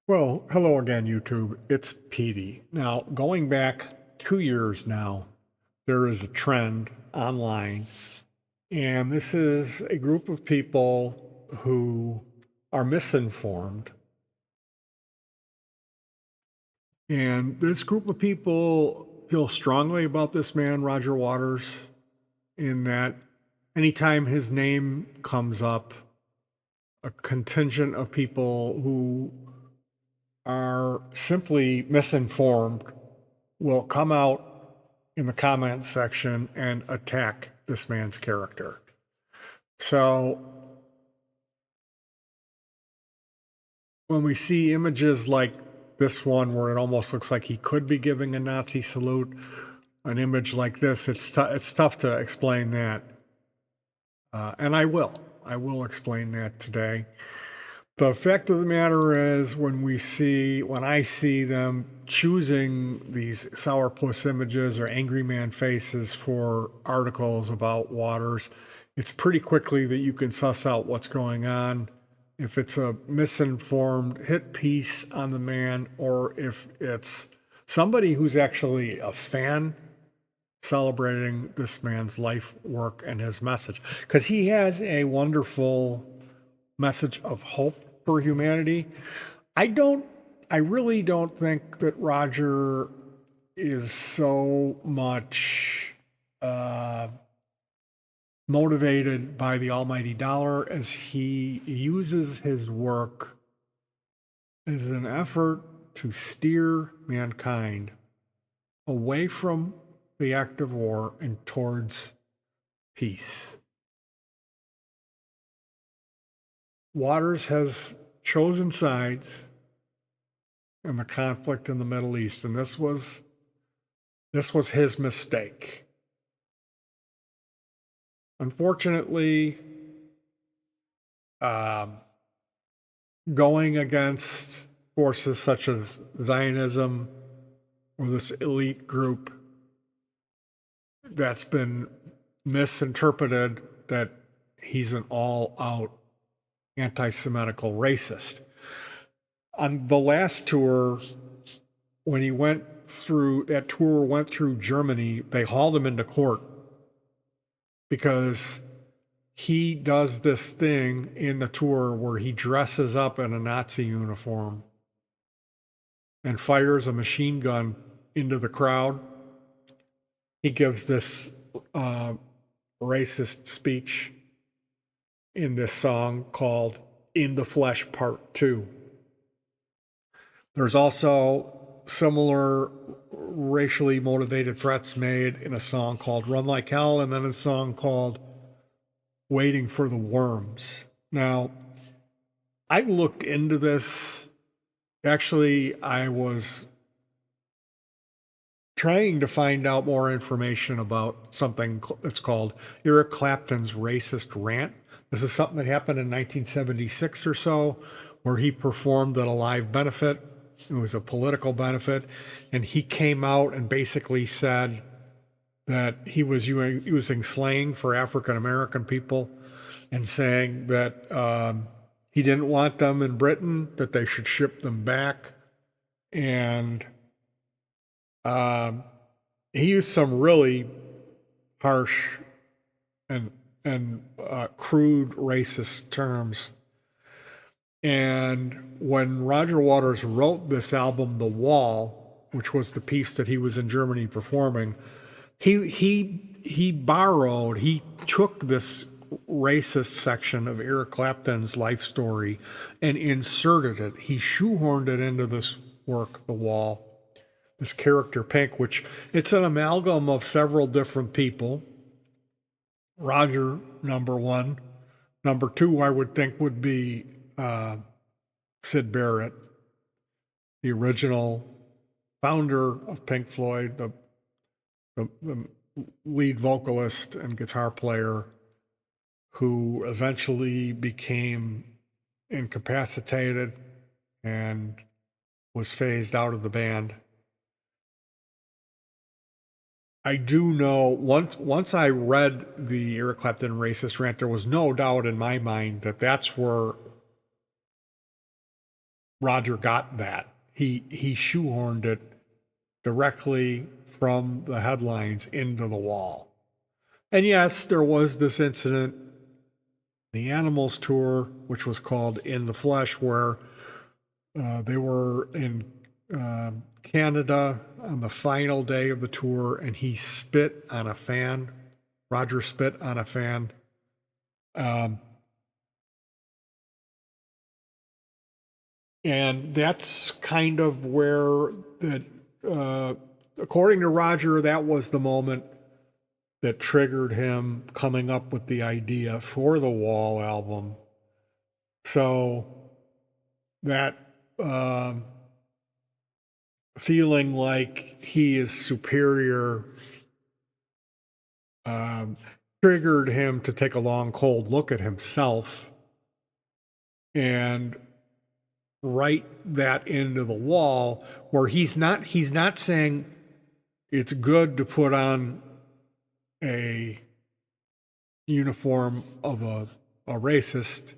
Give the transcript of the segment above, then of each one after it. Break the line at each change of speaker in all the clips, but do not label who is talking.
Well, hello again, YouTube. It's Petey. Now, going back 2 years now, there is a trend online, and this is a group of people who are misinformed. And this group of people feel strongly about this man, Roger Waters, in that anytime his name comes up, a contingent of people who are simply misinformed will come out in the comment section and attack this man's character. So when we see images like this one where it almost looks like he could be giving a Nazi salute, an image like this, it's tough to explain that. And I will explain that today. The fact of the matter is, when I see them choosing these sourpuss images or angry man faces for articles about Waters, it's pretty quickly that you can suss out what's going on. If it's a misinformed hit piece on the man, or if it's somebody who's actually a fan celebrating this man's life work and his message. Because he has a wonderful message of hope for humanity. I really don't think that Roger is so much motivated by the almighty dollar as he uses his work as an effort to steer mankind away from the act of war and towards peace. Waters has chosen sides in the conflict in the Middle East, and this was his mistake. Unfortunately, going against forces such as Zionism or this elite group that's been misinterpreted that he's an all-out anti-Semitical racist. On the last tour, when he went through Germany, they hauled him into court because he does this thing in the tour where he dresses up in a Nazi uniform and fires a machine gun into the crowd. He gives this racist speech in this song called In the Flesh Part 2. There's also similar racially motivated threats made in a song called Run Like Hell, and then a song called Waiting for the Worms. Now, I looked into this. Actually, I was trying to find out more information about something that's called Eric Clapton's Racist Rant. This is something that happened in 1976 or so, where he performed at a live benefit. It was a political benefit, and he came out and basically said that he was using slang for African American people and saying that he didn't want them in Britain, that they should ship them back. And he used some really harsh and crude racist terms. And when Roger Waters wrote this album, The Wall, which was the piece that he was in Germany performing, he took this racist section of Eric Clapton's life story and inserted it. He shoehorned it into this work, The Wall, this character Pink, which it's an amalgam of several different people. Roger, number one. Number two, I would think, would be Syd Barrett, the original founder of Pink Floyd, the lead vocalist and guitar player who eventually became incapacitated and was phased out of the band. I do know once I read the Eric Clapton Racist Rant, there was no doubt in my mind that that's where Roger got that. He shoehorned it directly from the headlines into the wall. And yes, there was this incident, the Animals tour, which was called In the Flesh, where they were in Canada on the final day of the tour, and he spit on a fan. Roger spit on a fan. And that's kind of where according to Roger, that was the moment that triggered him coming up with the idea for the Wall album. So that feeling like he is superior triggered him to take a long, cold look at himself and write that into the wall, where he's not saying it's good to put on a uniform of a racist.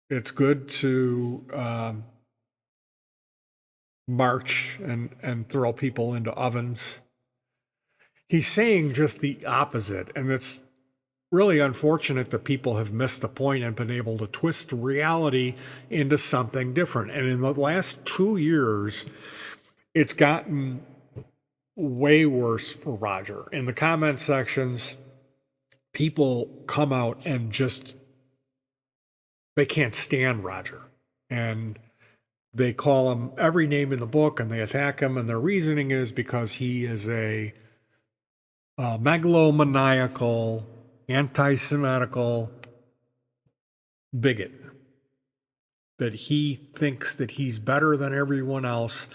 It's good to march and throw people into ovens. He's saying just the opposite, and it's really unfortunate that people have missed the point and been able to twist reality into something different. And in the last 2 years, it's gotten way worse for Roger. In the comment sections, people come out and just, they can't stand Roger. And they call him every name in the book and they attack him. And their reasoning is because he is a megalomaniacal, anti-Semitical bigot, that he thinks that he's better than everyone else.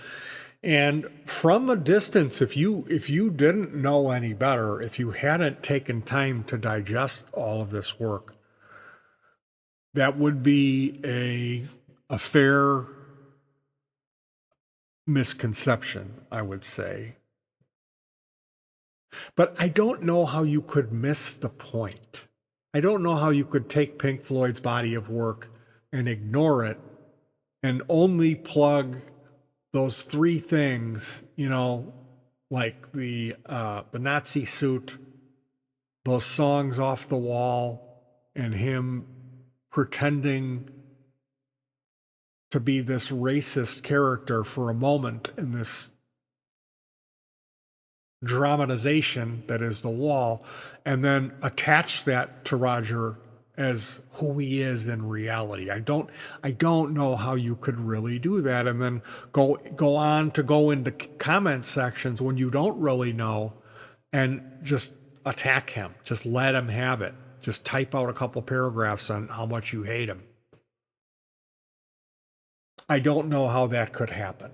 And from a distance, if you didn't know any better, if you hadn't taken time to digest all of this work, that would be a fair misconception, I would say. But I don't know how you could miss the point. I don't know how you could take Pink Floyd's body of work and ignore it and only plug those three things, like the Nazi suit, those songs off the wall, and him pretending to be this racist character for a moment in this dramatization that is the wall, and then attach that to Roger as who he is in reality. I don't know how you could really do that, and then go on to go into comment sections when you don't really know, and just attack him. Just let him have it. Just type out a couple paragraphs on how much you hate him. I don't know how that could happen.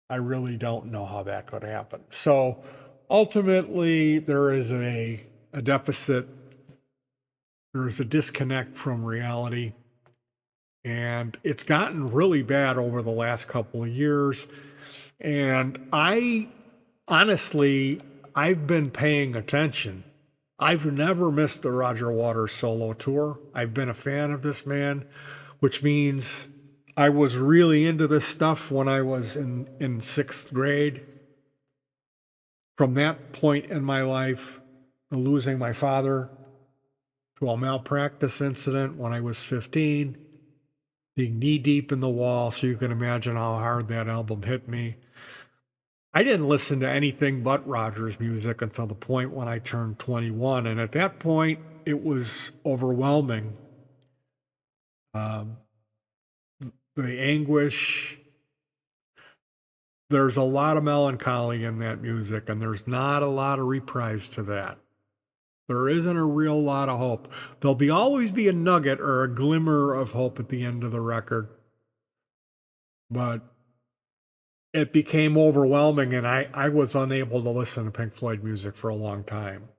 I really don't know how that could happen. So ultimately, there is a deficit. There is a disconnect from reality. And it's gotten really bad over the last couple of years. And I've been paying attention. I've never missed the Roger Waters solo tour. I've been a fan of this man, which means I was really into this stuff when I was in sixth grade. From that point in my life, losing my father to a malpractice incident when I was 15, being knee deep in the wall, so you can imagine how hard that album hit me. I didn't listen to anything but Roger's music until the point when I turned 21, and at that point, it was overwhelming. The anguish, there's a lot of melancholy in that music, and there's not a lot of reprise to that. There isn't a real lot of hope. There'll always be a nugget or a glimmer of hope at the end of the record. But it became overwhelming, and I was unable to listen to Pink Floyd music for a long time.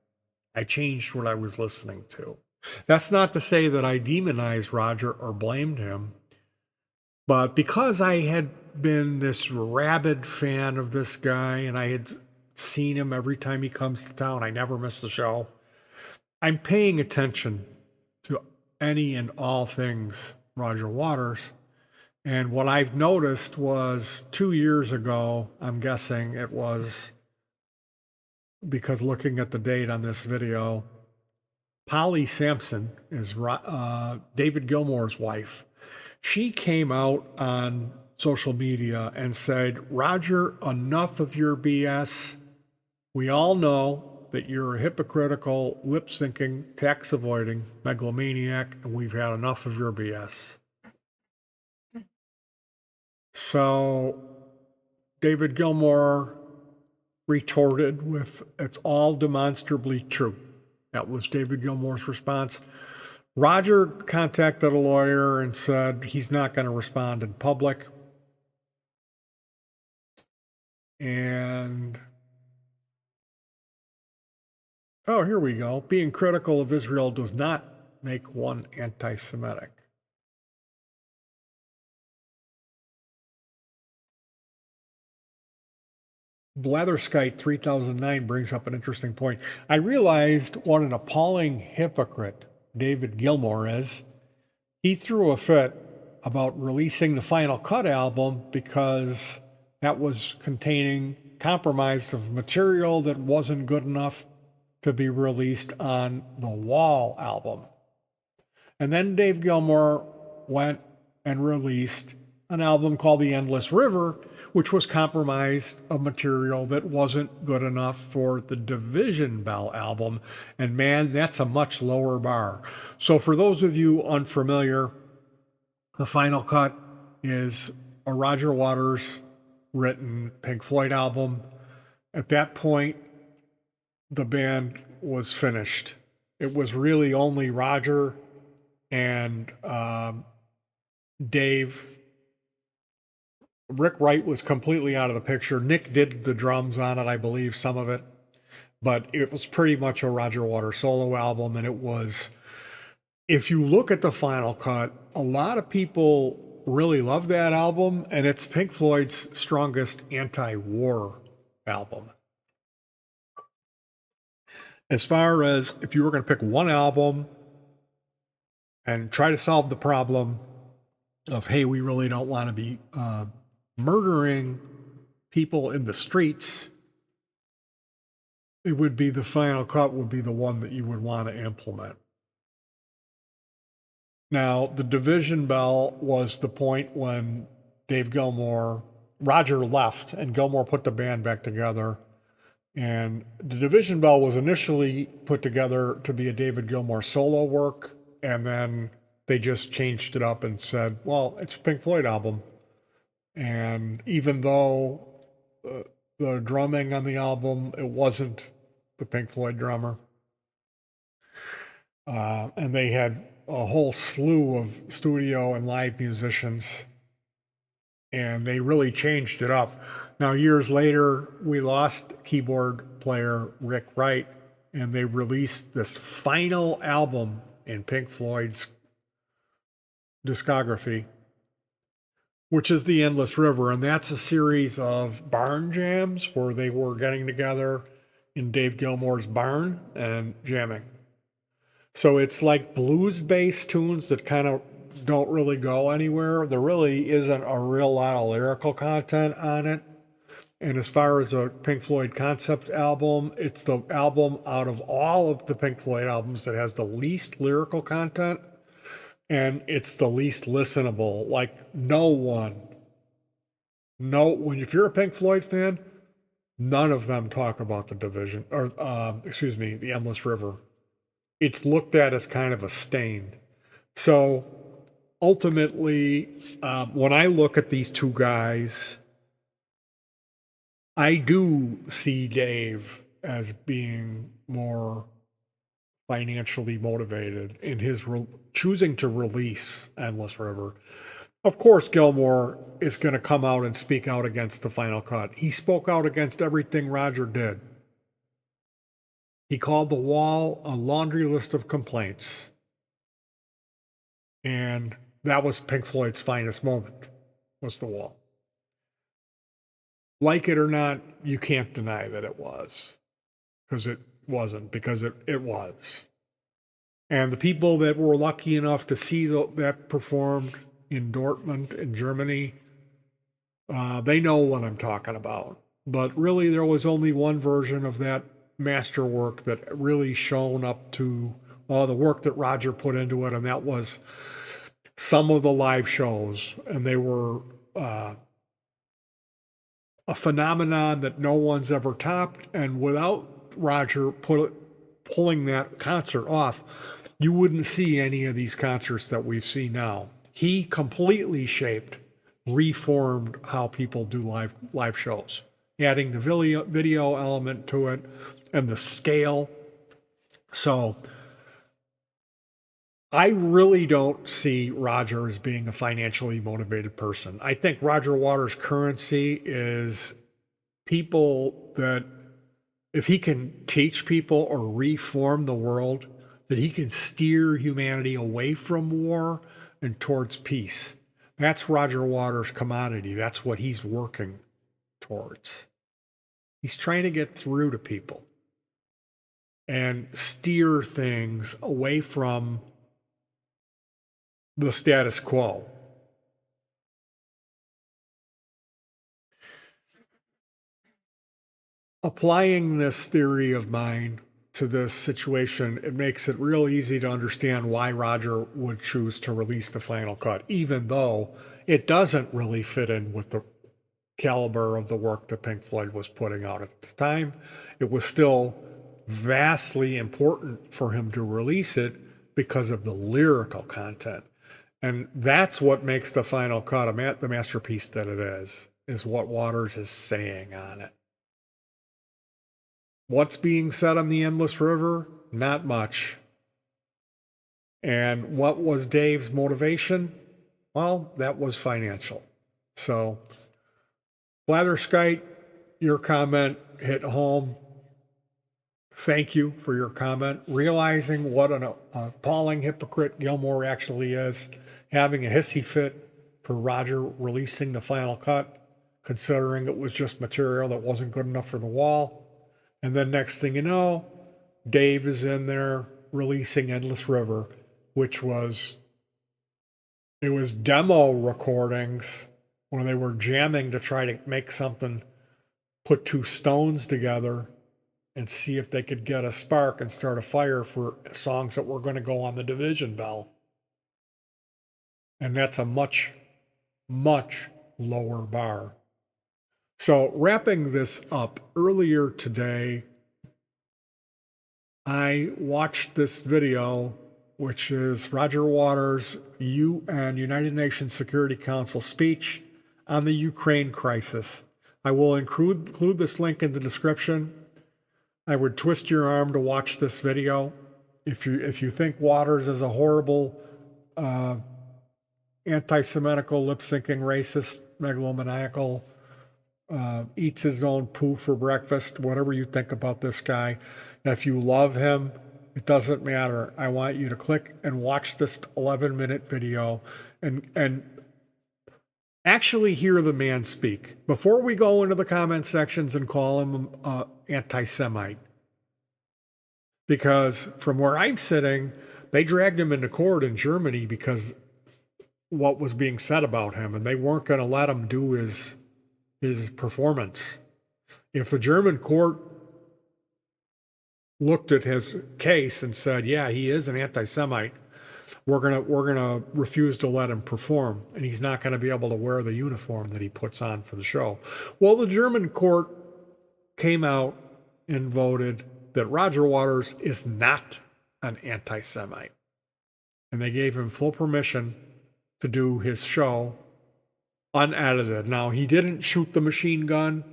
I changed what I was listening to. That's not to say that I demonized Roger or blamed him. But because I had been this rabid fan of this guy, and I had seen him every time he comes to town, I never missed a show, I'm paying attention to any and all things Roger Waters. And what I've noticed was 2 years ago, I'm guessing it was because looking at the date on this video, Polly Sampson is David Gilmour's wife. She came out on social media and said, Roger, enough of your BS. We all know that you're a hypocritical, lip syncing, tax avoiding megalomaniac, and we've had enough of your BS. So David Gilmour retorted with, it's all demonstrably true. That was David Gilmour's response. Roger contacted a lawyer and said he's not going to respond in public. And, oh, here we go. Being critical of Israel does not make one anti-Semitic. Blatherskite 3009 brings up an interesting point. I realized what an appalling hypocrite David Gilmour is. He threw a fit about releasing the Final Cut album because that was containing compromise of material that wasn't good enough to be released on the Wall album. And then Dave Gilmour went and released an album called The Endless River, which was compromised of material that wasn't good enough for the Division Bell album. And man, that's a much lower bar. So for those of you unfamiliar, the Final Cut is a Roger Waters written Pink Floyd album. At that point, the band was finished. It was really only Roger and Dave. Rick Wright was completely out of the picture. Nick did the drums on it, I believe, some of it. But it was pretty much a Roger Waters solo album. And it was, if you look at the Final Cut, a lot of people really love that album. And it's Pink Floyd's strongest anti-war album. As far as if you were going to pick one album and try to solve the problem of, hey, we really don't want to be murdering people in the streets, it would be the Final Cut would be the one that you would want to implement. Now, the Division Bell was the point when Roger left and Gilmour put the band back together. And the Division Bell was initially put together to be a David Gilmour solo work, and then they just changed it up and said, well, it's a Pink Floyd album. And even though the drumming on the album, it wasn't the Pink Floyd drummer. And they had a whole slew of studio and live musicians, and they really changed it up. Now, years later, we lost keyboard player Rick Wright, and they released this final album in Pink Floyd's discography, which is The Endless River. And that's a series of barn jams where they were getting together in Dave Gilmour's barn and jamming. So it's like blues-based tunes that kind of don't really go anywhere. There really isn't a real lot of lyrical content on it. And as far as a Pink Floyd concept album, it's the album out of all of the Pink Floyd albums that has the least lyrical content, and it's the least listenable. Like if you're a Pink Floyd fan, none of them talk about the The Endless River. It's looked at as kind of a stain. So ultimately, when I look at these two guys, I do see Dave as being more financially motivated in his choosing to release Endless River. Of course, Gilmour is going to come out and speak out against the Final Cut. He spoke out against everything Roger did. He called The Wall a laundry list of complaints. And that was Pink Floyd's finest moment, was The Wall. Like it or not, you can't deny that it was. Because it wasn't, because it was. And the people that were lucky enough to see that performed in Dortmund in Germany, they know what I'm talking about. But really, there was only one version of that masterwork that really shone up to all the work that Roger put into it, and that was some of the live shows. And they were a phenomenon that no one's ever topped. And without Roger pulling that concert off, you wouldn't see any of these concerts that we've seen now. He completely shaped, reformed how people do live shows, adding the video element to it and the scale. So I really don't see Roger as being a financially motivated person. I think Roger Waters' currency is people that, if he can teach people or reform the world, that he can steer humanity away from war and towards peace. That's Roger Waters' commodity. That's what he's working towards. He's trying to get through to people and steer things away from the status quo. Applying this theory of mine to this situation, it makes it real easy to understand why Roger would choose to release the final cut, even though it doesn't really fit in with the caliber of the work that Pink Floyd was putting out at the time. It was still vastly important for him to release it because of the lyrical content. And that's what makes the final cut the masterpiece that it is what Waters is saying on it. What's being said on the Endless River? Not much. And what was Dave's motivation? Well, that was financial. So, Blatherskite, your comment hit home. Thank you for your comment. Realizing what an appalling hypocrite Gilmour actually is, having a hissy fit for Roger releasing the final cut, considering it was just material that wasn't good enough for the wall. And then next thing you know, Dave is in there releasing Endless River, which was demo recordings where they were jamming to try to make something, put two stones together and see if they could get a spark and start a fire for songs that were going to go on the division bell. And that's a much, much lower bar. So wrapping this up, earlier today, I watched this video, which is Roger Waters' UN, United Nations Security Council speech on the Ukraine crisis. I will include this link in the description. I would twist your arm to watch this video. If you think Waters is a horrible, anti-Semitical, lip-syncing, racist, megalomaniacal, eats his own poo for breakfast, whatever you think about this guy. If you love him, it doesn't matter. I want you to click and watch this 11-minute video and actually hear the man speak before we go into the comment sections and call him anti-Semite. Because from where I'm sitting, they dragged him into court in Germany because what was being said about him, and they weren't going to let him do his performance. If the German court looked at his case and said, yeah, he is an anti-Semite, we're gonna refuse to let him perform, and he's not going to be able to wear the uniform that he puts on for the show. Well, the German court came out and voted that Roger Waters is not an anti-Semite, and they gave him full permission to do his show unedited. Now, he didn't shoot the machine gun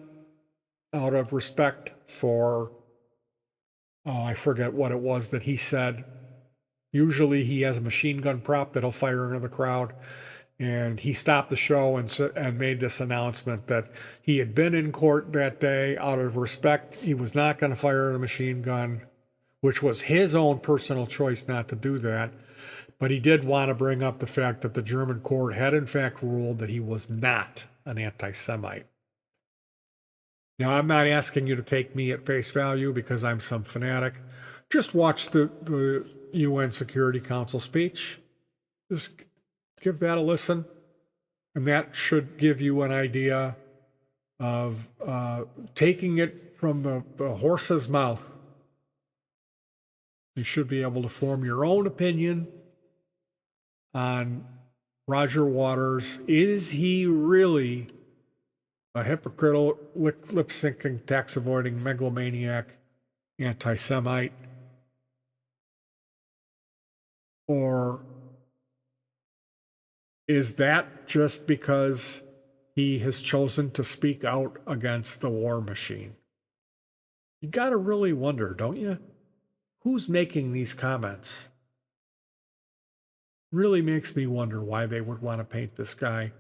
out of respect for, I forget what it was that he said. Usually he has a machine gun prop that'll fire into the crowd. And he stopped the show and made this announcement that he had been in court that day out of respect. He was not going to fire a machine gun, which was his own personal choice not to do that. But he did want to bring up the fact that the German court had in fact ruled that he was not an anti-Semite. Now, I'm not asking you to take me at face value because I'm some fanatic. Just watch the UN Security Council speech. Just give that a listen, and that should give you an idea of taking it from the horse's mouth. You should be able to form your own opinion on Roger Waters. Is he really a hypocritical, lip-syncing, tax-avoiding megalomaniac, anti-Semite? Or is that just because he has chosen to speak out against the war machine? You got to really wonder, don't you? Who's making these comments? Really makes me wonder why they would want to paint this guy.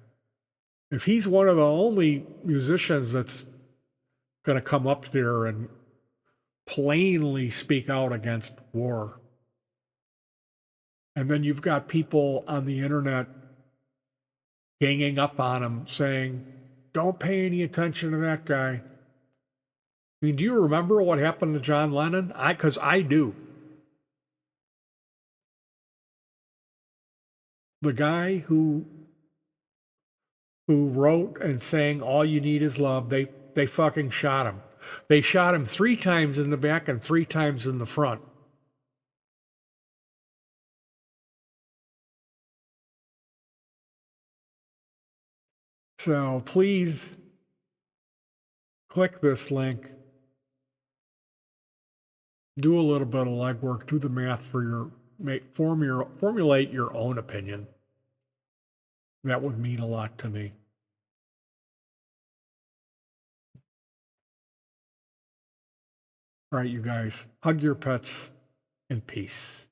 If he's one of the only musicians that's going to come up there and plainly speak out against war, and then you've got people on the internet ganging up on him saying, don't pay any attention to that guy. I mean, do you remember what happened to John Lennon? Because I do. The guy who wrote and sang "All You Need Is Love," they fucking shot him. They shot him 3 times in the back and 3 times in the front. So please click this link. Do a little bit of legwork. Do the math for formulate your own opinion. That would mean a lot to me. All right, you guys, hug your pets in peace.